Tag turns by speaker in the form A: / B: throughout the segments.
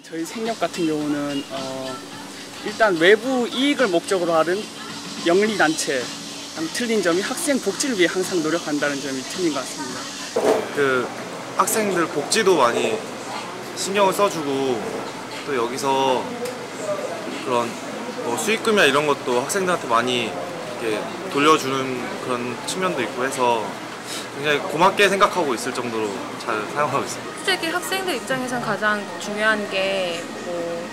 A: 저희 생협 같은 경우는 일단 외부 이익을 목적으로 하는 영리단체랑 틀린 점이 학생 복지를 위해 항상 노력한다는 점이 틀린 것 같습니다.
B: 학생들 복지도 많이 신경을 써주고 또 여기서 그런 수익금이나 이런 것도 학생들한테 많이 이렇게 돌려주는 그런 측면도 있고 해서 굉장히 고맙게 생각하고 있을 정도로 잘 사용하고 있습니다.
C: 솔직히 학생들 입장에선 가장 중요한 게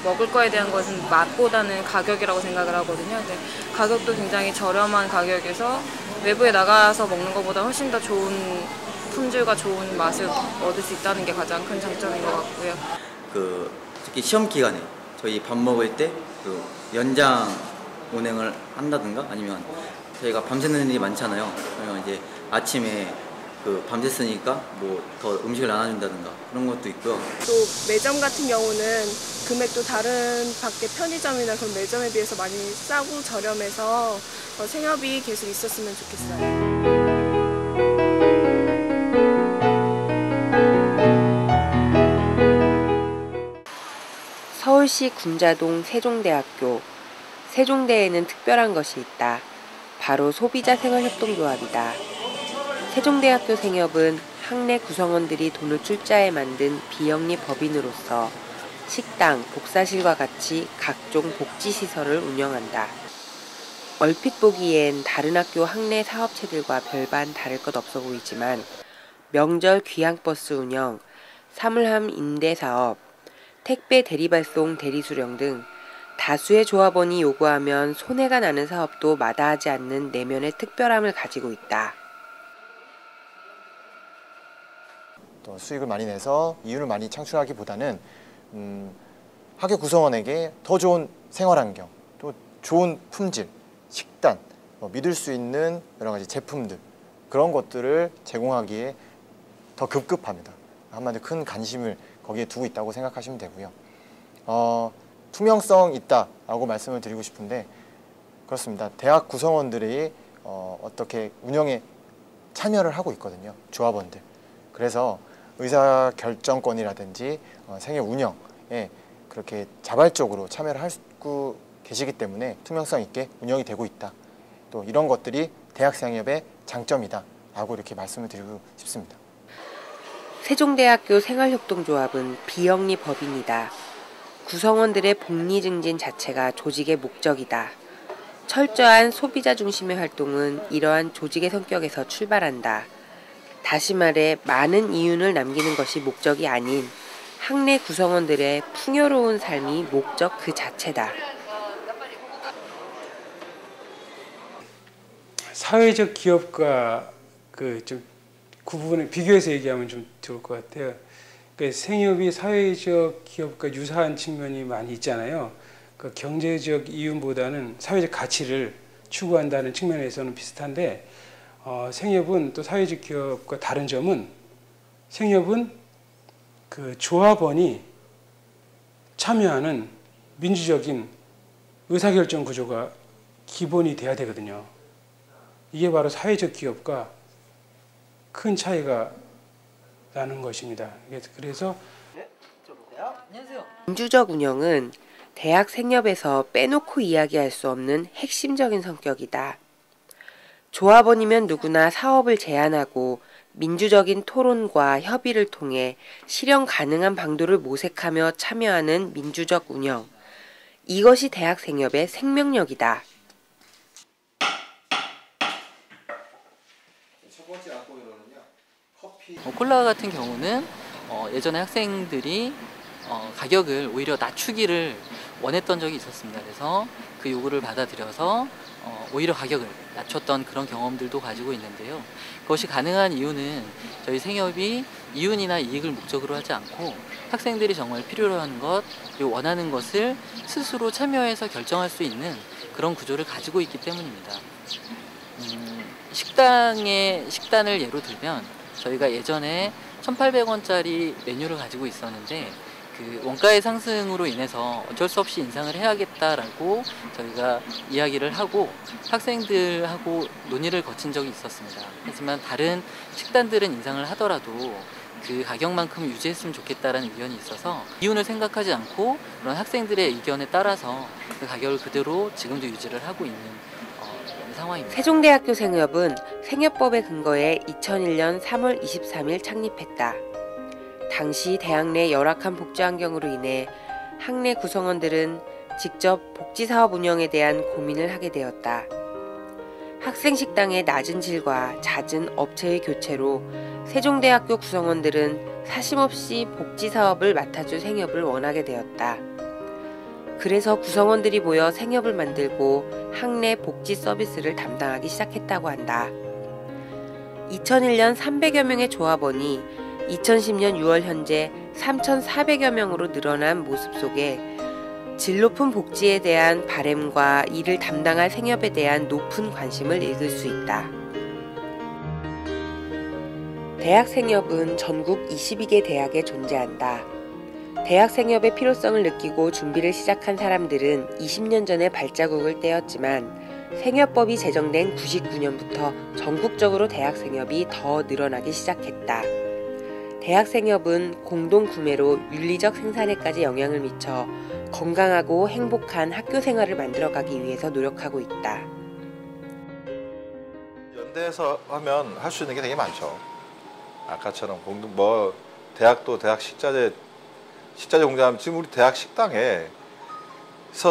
C: 먹을 거에 대한 것은 맛보다는 가격이라고 생각을 하거든요. 근데 가격도 굉장히 저렴한 가격에서 외부에 나가서 먹는 것보다 훨씬 더 좋은 품질과 좋은 맛을 얻을 수 있다는 게 가장 큰 장점인 것 같고요.
D: 특히 시험 기간에 저희 밥 먹을 때 연장 운행을 한다든가 아니면 저희가 밤새는 일이 많잖아요. 그러면 이제 아침에 밤새으니까 더 음식을 나눠준다든가 그런 것도 있고요.
E: 또 매점 같은 경우는 금액도 다른 밖에 편의점이나 그런 매점에 비해서 많이 싸고 저렴해서 생협이 계속 있었으면 좋겠어요.
F: 서울시 군자동 세종대학교. 세종대에는 특별한 것이 있다. 바로 소비자 생활협동조합이다. 세종대학교 생협은 학내 구성원들이 돈을 출자해 만든 비영리 법인으로서 식당, 복사실과 같이 각종 복지시설을 운영한다. 얼핏 보기엔 다른 학교 학내 사업체들과 별반 다를 것 없어 보이지만 명절 귀향버스 운영, 사물함 임대사업, 택배 대리발송 대리수령 등 다수의 조합원이 요구하면 손해가 나는 사업도 마다하지 않는 내면의 특별함을 가지고 있다.
G: 또 수익을 많이 내서 이윤을 많이 창출하기보다는 학교 구성원에게 더 좋은 생활환경, 또 좋은 품질, 식단, 믿을 수 있는 여러 가지 제품들 그런 것들을 제공하기에 더 급급합니다. 한마디로 큰 관심을 거기에 두고 있다고 생각하시면 되고요. 투명성 있다라고 말씀을 드리고 싶은데 그렇습니다. 대학 구성원들이 어떻게 운영에 참여를 하고 있거든요. 조합원들. 그래서 의사결정권이라든지 생협 운영에 그렇게 자발적으로 참여를 하고 계시기 때문에 투명성 있게 운영이 되고 있다. 또 이런 것들이 대학생협의 장점이다 라고 이렇게 말씀을 드리고 싶습니다.
F: 세종대학교 생활협동조합은 비영리 법인이다. 구성원들의 복리 증진 자체가 조직의 목적이다. 철저한 소비자 중심의 활동은 이러한 조직의 성격에서 출발한다. 다시 말해 많은 이윤을 남기는 것이 목적이 아닌 학내 구성원들의 풍요로운 삶이 목적 그 자체다.
H: 사회적 기업과 좀 구분을 비교해서 얘기하면 좀 좋을 것 같아요. 그러니까 생협이 사회적 기업과 유사한 측면이 많이 있잖아요. 경제적 이윤보다는 사회적 가치를 추구한다는 측면에서는 비슷한데 생협은 또 사회적 기업과 다른 점은 생협은 조합원이 참여하는 민주적인 의사결정 구조가 기본이 돼야 되거든요. 이게 바로 사회적 기업과 큰 차이가 나는 것입니다. 그래서
F: 민주적 운영은 대학 생협에서 빼놓고 이야기할 수 없는 핵심적인 성격이다. 조합원이면 누구나 사업을 제안하고 민주적인 토론과 협의를 통해 실현 가능한 방도를 모색하며 참여하는 민주적 운영. 이것이 대학 생협의 생명력이다.
I: 콜라 같은 경우는 예전에 학생들이 가격을 오히려 낮추기를 원했던 적이 있었습니다. 그래서 그 요구를 받아들여서 오히려 가격을 낮췄던 그런 경험들도 가지고 있는데요. 그것이 가능한 이유는 저희 생협이 이윤이나 이익을 목적으로 하지 않고 학생들이 정말 필요로 하는 것, 그리고 원하는 것을 스스로 참여해서 결정할 수 있는 그런 구조를 가지고 있기 때문입니다. 식단을 예로 들면 저희가 예전에 1,800원짜리 메뉴를 가지고 있었는데 그 원가의 상승으로 인해서 어쩔 수 없이 인상을 해야겠다라고 저희가 이야기를 하고 학생들하고 논의를 거친 적이 있었습니다. 하지만 다른 식단들은 인상을 하더라도 그 가격만큼 유지했으면 좋겠다라는 의견이 있어서 이윤을 생각하지 않고 그런 학생들의 의견에 따라서 그 가격을 그대로 지금도 유지를 하고 있는 상황입니다.
F: 세종대학교 생협은 생협법에 근거해 2001년 3월 23일 창립했다. 당시 대학 내 열악한 복지 환경으로 인해 학내 구성원들은 직접 복지사업 운영에 대한 고민을 하게 되었다. 학생식당의 낮은 질과 잦은 업체의 교체로 세종대학교 구성원들은 사심없이 복지사업을 맡아줄 생협을 원하게 되었다. 그래서 구성원들이 모여 생협을 만들고 학내 복지 서비스를 담당하기 시작했다고 한다. 2001년 300여 명의 조합원이 2010년 6월 현재 3,400여 명으로 늘어난 모습 속에 질 높은 복지에 대한 바램과 이를 담당할 생협에 대한 높은 관심을 읽을 수 있다. 대학 생협은 전국 22개 대학에 존재한다. 대학 생협의 필요성을 느끼고 준비를 시작한 사람들은 20년 전에 발자국을 떼었지만 생협법이 제정된 99년부터 전국적으로 대학 생협이 더 늘어나기 시작했다. 대학 생협은 공동 구매로 윤리적 생산에까지 영향을 미쳐 건강하고 행복한 학교 생활을 만들어가기 위해서 노력하고 있다.
J: 연대에서 하면 할 수 있는 게 되게 많죠. 아까처럼 대학도 대학 식자재 공장하면 지금 우리 대학 식당에서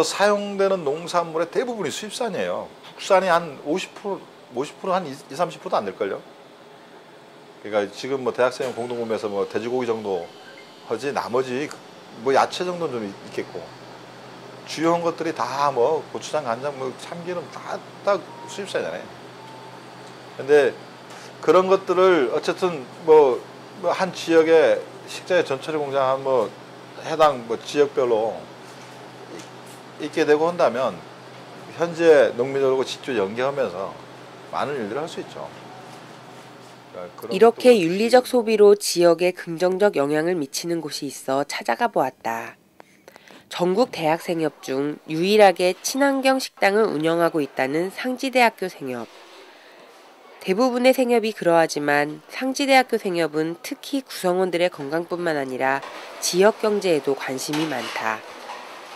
J: 사용되는 농산물의 대부분이 수입산이에요. 국산이 한 50%, 한 20, 30%도 안 될걸요. 그러니까 지금 대학생 공동구매에서 돼지고기 정도 하지 나머지 야채 정도는 좀 있겠고 주요한 것들이 다 고추장, 간장, 참기름 다 수입산이잖아요. 근데 그런 것들을 어쨌든 한 지역에 식자재 전처리 공장 해당 지역별로 있게 되고 한다면 현재 농민들하고 직접 연계하면서 많은 일들을 할 수 있죠.
F: 이렇게 윤리적 소비로 지역에 긍정적 영향을 미치는 곳이 있어 찾아가 보았다. 전국 대학 생협 중 유일하게 친환경 식당을 운영하고 있다는 상지대학교 생협. 대부분의 생협이 그러하지만 상지대학교 생협은 특히 구성원들의 건강뿐만 아니라 지역 경제에도 관심이 많다.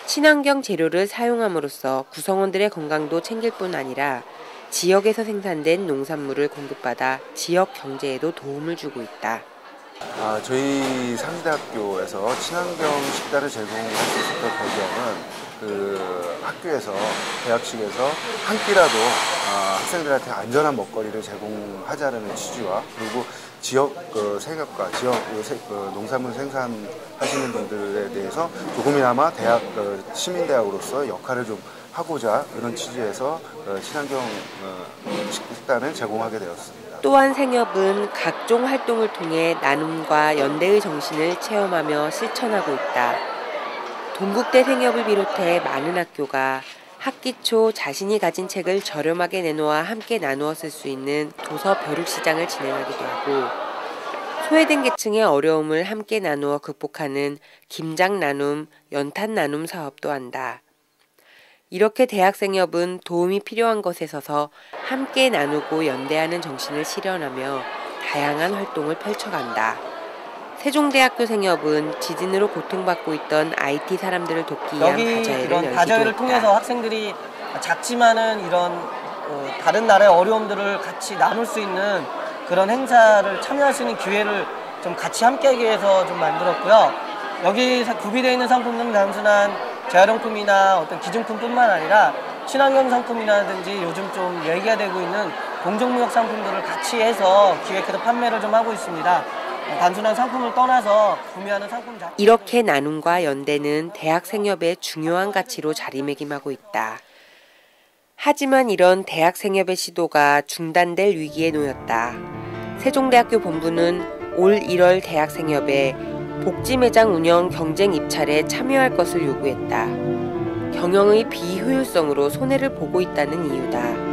F: 친환경 재료를 사용함으로써 구성원들의 건강도 챙길 뿐 아니라 지역에서 생산된 농산물을 공급받아 지역 경제에도 도움을 주고 있다.
K: 저희 상지대학교에서 친환경 식단을 제공할 수 있었던 배경은 학교에서 대학식에서 한 끼라도 학생들한테 안전한 먹거리를 제공하자는 취지와 그리고 지역 생협과 지역 농산물 생산하시는 분들에 대해서 조금이나마 대학 시민대학으로서 역할을 좀 하고자 이런 취지에서 친환경 식단을 제공하게 되었습니다.
F: 또한 생협은 각종 활동을 통해 나눔과 연대의 정신을 체험하며 실천하고 있다. 동국대 생협을 비롯해 많은 학교가 학기 초 자신이 가진 책을 저렴하게 내놓아 함께 나누어 쓸 수 있는 도서 벼룩시장을 진행하기도 하고 소외된 계층의 어려움을 함께 나누어 극복하는 김장 나눔, 연탄 나눔 사업도 한다. 이렇게 대학생협은 도움이 필요한 것에 서서 함께 나누고 연대하는 정신을 실현하며 다양한 활동을 펼쳐간다. 세종대학교 생협은 지진으로 고통받고 있던 IT 사람들을 돕기 위한 바자회를 열기도
L: 바자회를 통해서 학생들이 작지만은 이런 다른 나라의 어려움들을 같이 나눌 수 있는 그런 행사를 참여할 수 있는 기회를 좀 같이 함께하기 위해서 좀 만들었고요. 여기 구비되어 있는 상품들은 단순한 재활용품이나 어떤 기증품뿐만 아니라 친환경 상품이라든지 요즘 좀 얘기가 되고 있는 공정무역 상품들을 같이 해서 기획해서 판매를 좀 하고 있습니다. 단순한 상품을 떠나서 구매하는 상품 자체
F: 이렇게 나눔과 연대는 대학 생협의 중요한 가치로 자리매김하고 있다. 하지만 이런 대학 생협의 시도가 중단될 위기에 놓였다. 세종대학교 본부는 올 1월 대학 생협에 복지매장 운영 경쟁 입찰에 참여할 것을 요구했다. 경영의 비효율성으로 손해를 보고 있다는 이유다.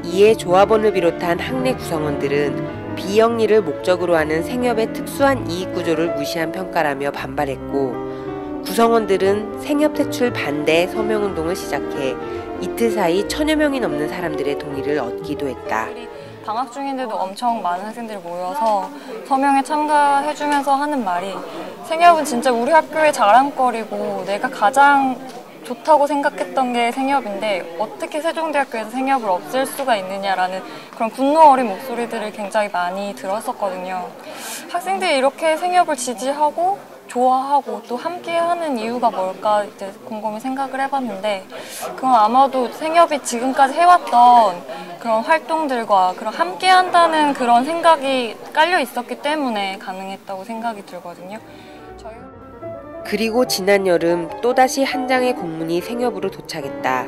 F: 이에 조합원을 비롯한 학내 구성원들은 비영리를 목적으로 하는 생협의 특수한 이익구조를 무시한 평가라며 반발했고 구성원들은 생협 퇴출 반대 서명운동을 시작해 이틀 사이 1000여 명이 넘는 사람들의 동의를 얻기도 했다.
C: 방학 중인데도 엄청 많은 학생들이 모여서 서명에 참가해주면서 하는 말이 생협은 진짜 우리 학교의 자랑거리고 내가 가장 좋다고 생각했던 게 생협인데 어떻게 세종대학교에서 생협을 없앨 수가 있느냐라는 그런 분노 어린 목소리들을 굉장히 많이 들었었거든요. 학생들이 이렇게 생협을 지지하고 좋아하고 또 함께하는 이유가 뭘까 이제 곰곰이 생각을 해봤는데 그건 아마도 생협이 지금까지 해왔던 그런 활동들과 그런 함께한다는 그런 생각이 깔려 있었기 때문에 가능했다고 생각이 들거든요.
F: 그리고 지난 여름 또다시 한 장의 공문이 생협으로 도착했다.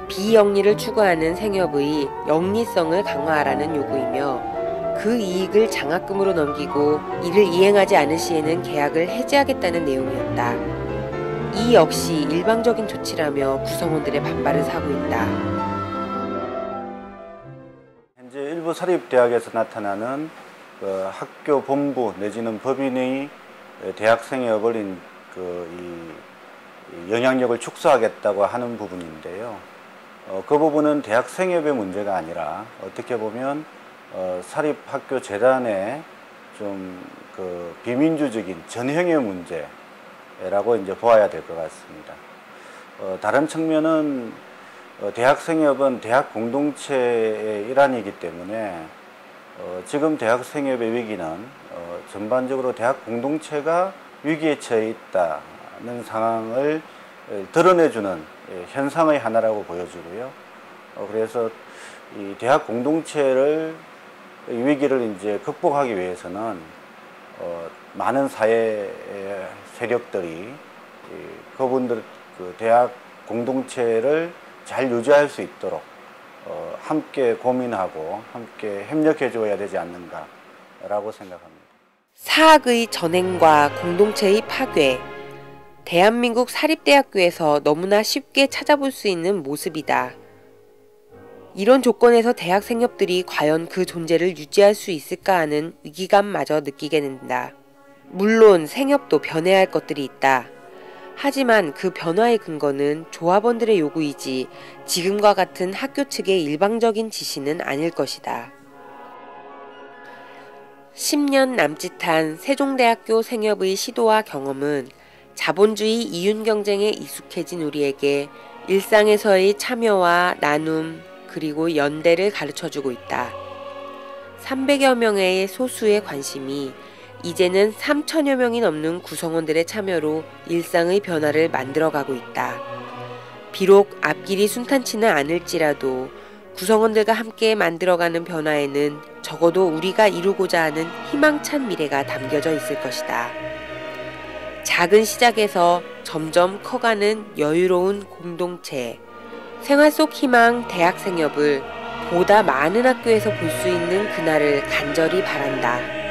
F: 비영리를 추구하는 생협의 영리성을 강화하라는 요구이며 그 이익을 장학금으로 넘기고 이를 이행하지 않을 시에는 계약을 해지하겠다는 내용이었다. 이 역시 일방적인 조치라며 구성원들의 반발을 사고 있다.
M: 현재 일부 사립대학에서 나타나는 학교 본부 내지는 법인의 대학 생협을 이 영향력을 축소하겠다고 하는 부분인데요. 그 부분은 대학 생협의 문제가 아니라 어떻게 보면 사립학교 재단의 좀 비민주적인 전형의 문제라고 이제 보아야 될 것 같습니다. 다른 측면은 대학 생협은 대학 공동체의 일환이기 때문에 지금 대학 생협의 위기는 전반적으로 대학 공동체가 위기에 처해 있다는 상황을 드러내주는 현상의 하나라고 보여지고요. 그래서 이 대학 공동체를 이 위기를 이제 극복하기 위해서는 많은 사회 세력들이 그분들 대학 공동체를 잘 유지할 수 있도록 함께 고민하고 함께 협력해 줘야 되지 않는가라고 생각합니다.
F: 사학의 전행과 공동체의 파괴, 대한민국 사립대학교에서 너무나 쉽게 찾아볼 수 있는 모습이다. 이런 조건에서 대학 생협들이 과연 그 존재를 유지할 수 있을까 하는 위기감마저 느끼게 된다. 물론 생협도 변해야 할 것들이 있다. 하지만 그 변화의 근거는 조합원들의 요구이지 지금과 같은 학교 측의 일방적인 지시는 아닐 것이다. 10년 남짓한 세종대학교 생협의 시도와 경험은 자본주의 이윤 경쟁에 익숙해진 우리에게 일상에서의 참여와 나눔 그리고 연대를 가르쳐주고 있다. 300여 명의 소수의 관심이 이제는 3천여 명이 넘는 구성원들의 참여로 일상의 변화를 만들어가고 있다. 비록 앞길이 순탄치는 않을지라도 구성원들과 함께 만들어가는 변화에는 적어도 우리가 이루고자 하는 희망찬 미래가 담겨져 있을 것이다. 작은 시작에서 점점 커가는 여유로운 공동체, 생활 속 희망 대학 생협을 보다 많은 학교에서 볼 수 있는 그날을 간절히 바란다.